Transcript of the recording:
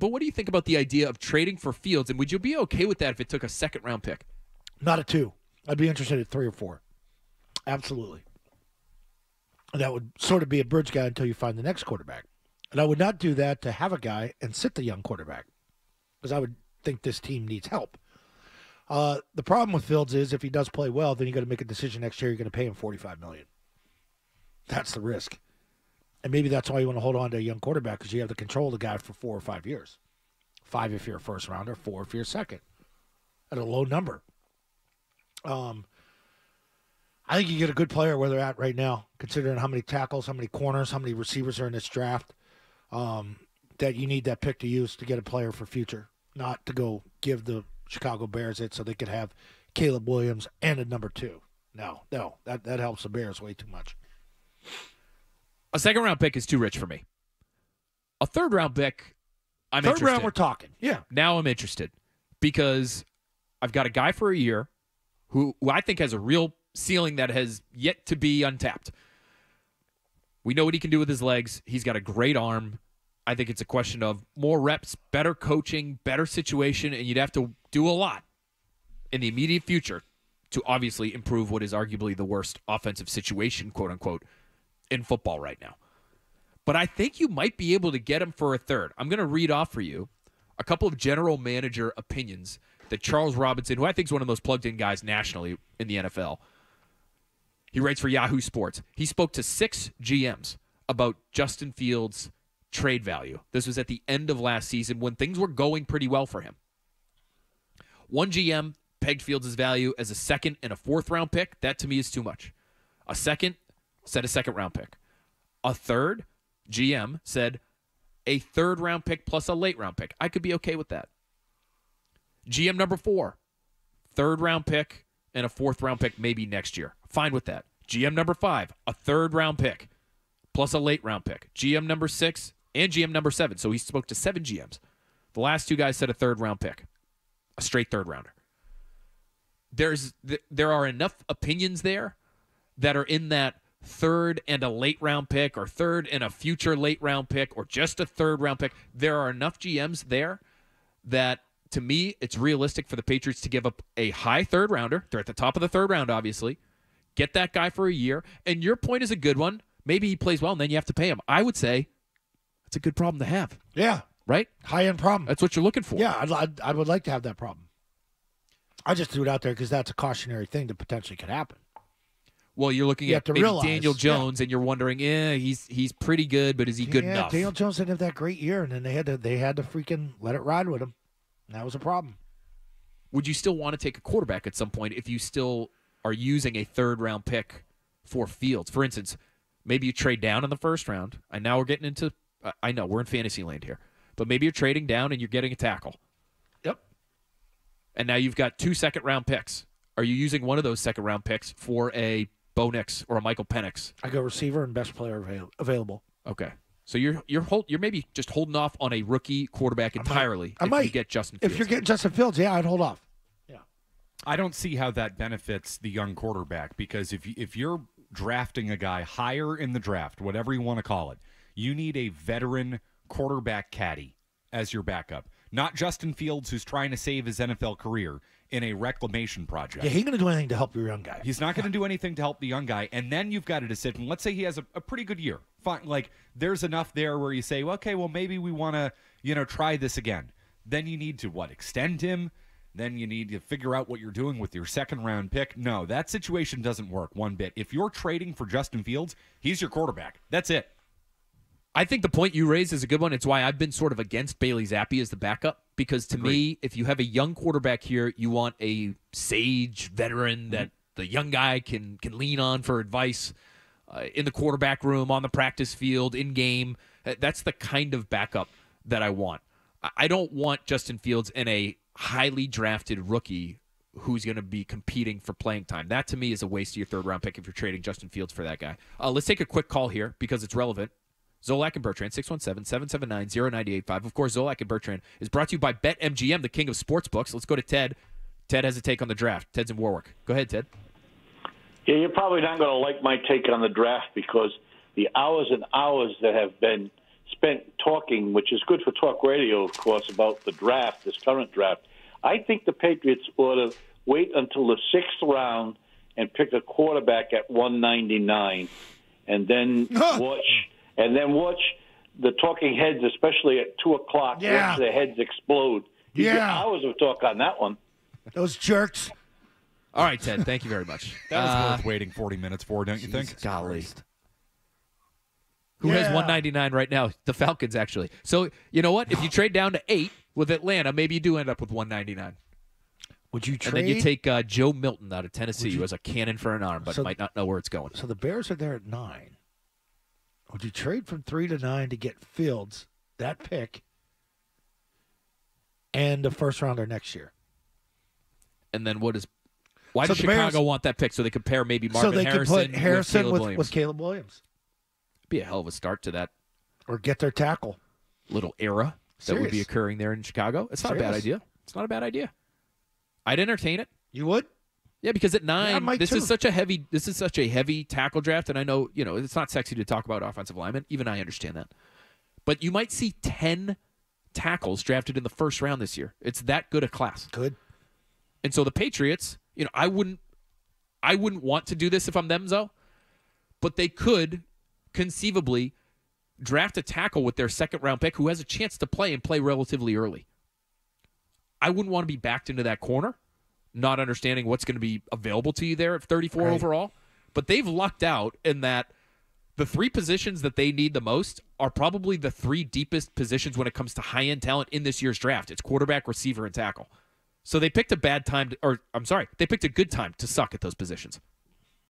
but what do you think about the idea of trading for Fields? And would you be okay with that if it took a second-round pick? Not at 2. I'd be interested at 3 or 4. Absolutely. That would sort of be a bridge guy until you find the next quarterback. And I would not do that to have a guy and sit the young quarterback, because I would think this team needs help. The problem with Fields is if he does play well, then you got to make a decision next year. You're going to pay him $45 million. That's the risk. And maybe that's why you want to hold on to a young quarterback, because you have to control the guy for 4 or 5 years. 5 if you're a first rounder, 4 if you're a second. At a low number. I think you get a good player where they're at right now, considering how many tackles, how many corners, how many receivers are in this draft, that you need that pick to use to get a player for future, not to go give the Chicago Bears it so they could have Caleb Williams and a number 2. No, that helps the Bears way too much. A second-round pick is too rich for me. A third-round pick, I'm interested. Third round, we're talking. Yeah. Now I'm interested because I've got a guy for a year who I think has a real ceiling that has yet to be untapped. We know what he can do with his legs. He's got a great arm. I think it's a question of more reps, better coaching, better situation, and you'd have to do a lot in the immediate future to obviously improve what is arguably the worst offensive situation, quote-unquote, in football right now. But I think you might be able to get him for a third. I'm going to read off for you a couple of general manager opinions that Charles Robinson, who I think is one of the most plugged-in guys nationally in the NFL, he writes for Yahoo Sports. He spoke to 6 GMs about Justin Fields' trade value. This was at the end of last season when things were going pretty well for him. One GM pegged Fields' value as a second and a fourth-round pick. That, to me, is too much. A second said a second-round pick. A third GM said a third-round pick plus a late-round pick. I could be okay with that. GM number 4, third-round pick and a fourth-round pick maybe next year. Fine with that. GM number 5, a third-round pick plus a late-round pick. GM number 6 and GM number 7. So he spoke to 7 GMs. The last 2 guys said a third-round pick, a straight third-rounder. There are enough opinions there that are in that third and a late-round pick or third and a future late-round pick or just a third-round pick. There are enough GMs there that, to me, it's realistic for the Patriots to give up a high third-rounder. They're at the top of the third round, obviously. Get that guy for a year. And your point is a good one. Maybe he plays well, and then you have to pay him. I would say that's a good problem to have. Yeah. Right? High-end problem. That's what you're looking for. Yeah, I would like to have that problem. I just threw it out there because that's a cautionary thing that potentially could happen. Well, you're looking at maybe Daniel Jones, and you're wondering, he's pretty good, but is he good enough? Daniel Jones didn't have that great year, and then they had to freaking let it ride with him. And that was a problem. Would you still want to take a quarterback at some point if you still are using a third-round pick for Fields? For instance, maybe you trade down in the first round. And now we're getting into I know, we're in fantasy land here. But maybe you're trading down and you're getting a tackle. Yep. And now you've got 2 second-round picks. Are you using one of those second-round picks for a Bo Nix or a Michael Penix? I go receiver and best player available. Okay. So you're maybe just holding off on a rookie quarterback entirely. I might you get Justin Fields. If you're getting Justin Fields, yeah, I'd hold off. Yeah. I don't see how that benefits the young quarterback, because if you're drafting a guy higher in the draft, whatever you want to call it, you need a veteran quarterback caddy as your backup. Not Justin Fields, who's trying to save his NFL career in a reclamation project. Yeah, he ain't going to do anything to help your young guy. He's not going to do anything to help the young guy. And then you've got a decision. Let's say he has a pretty good year. Fine. Like, there's enough there where you say, okay, well, maybe we want to, try this again. Then you need to, extend him? Then you need to figure out what you're doing with your second-round pick. No, that situation doesn't work one bit. If you're trading for Justin Fields, he's your quarterback. That's it. I think the point you raised is a good one. It's why I've been sort of against Bailey Zappi as the backup, because to me, if you have a young quarterback here, you want a sage veteran that the young guy can lean on for advice in the quarterback room, on the practice field, in-game. That's the kind of backup that I want. I don't want Justin Fields and a highly drafted rookie who's going to be competing for playing time. That, to me, is a waste of your third-round pick if you're trading Justin Fields for that guy. Let's take a quick call here because it's relevant. Zolak and Bertrand, 617-779-0985. Of course, Zolak and Bertrand is brought to you by BetMGM, the king of sportsbooks. Let's go to Ted. Ted has a take on the draft. Ted's in Warwick. Go ahead, Ted. Yeah, you're probably not going to like my take on the draft because the hours and hours that have been spent talking, which is good for talk radio, of course, about the draft, this current draft. I think the Patriots ought to wait until the 6th round and pick a quarterback at 199, and then watch the talking heads, especially at 2:00. Yeah. Watch their heads explode. You get hours of talk on that one. Those jerks. All right, Ted. Thank you very much. That was worth waiting 40 minutes for, don't you think? Golly. Who has 199 right now? The Falcons, actually. So, you know what? If you trade down to 8 with Atlanta, maybe you do end up with 199. Would you trade? And then you take Joe Milton out of Tennessee, who has a cannon for an arm, but might not know where it's going. So the Bears are there at 9. Would you trade from 3 to 9 to get Fields, that pick, and a first rounder next year? And then what is? Why does Chicago want that pick? So they could pair maybe Marvin so they Harrison, can put Harrison with Caleb Williams. Be a hell of a start to that. Or get their tackle. Little era that would be occurring there in Chicago. It's not a bad idea. It's not a bad idea. I'd entertain it. You would? Yeah, because at 9, this too. is such a heavy tackle draft, and I know, it's not sexy to talk about offensive linemen. Even I understand that. But you might see 10 tackles drafted in the first round this year. It's that good a class. Good. And so the Patriots, I wouldn't want to do this if I'm them, Zo, but they could conceivably draft a tackle with their second-round pick who has a chance to play relatively early. I wouldn't want to be backed into that corner, not understanding what's going to be available to you there at 34 overall. But they've lucked out in that the 3 positions that they need the most are probably the 3 deepest positions when it comes to high-end talent in this year's draft. It's quarterback, receiver, and tackle. So they picked a good time to suck at those positions.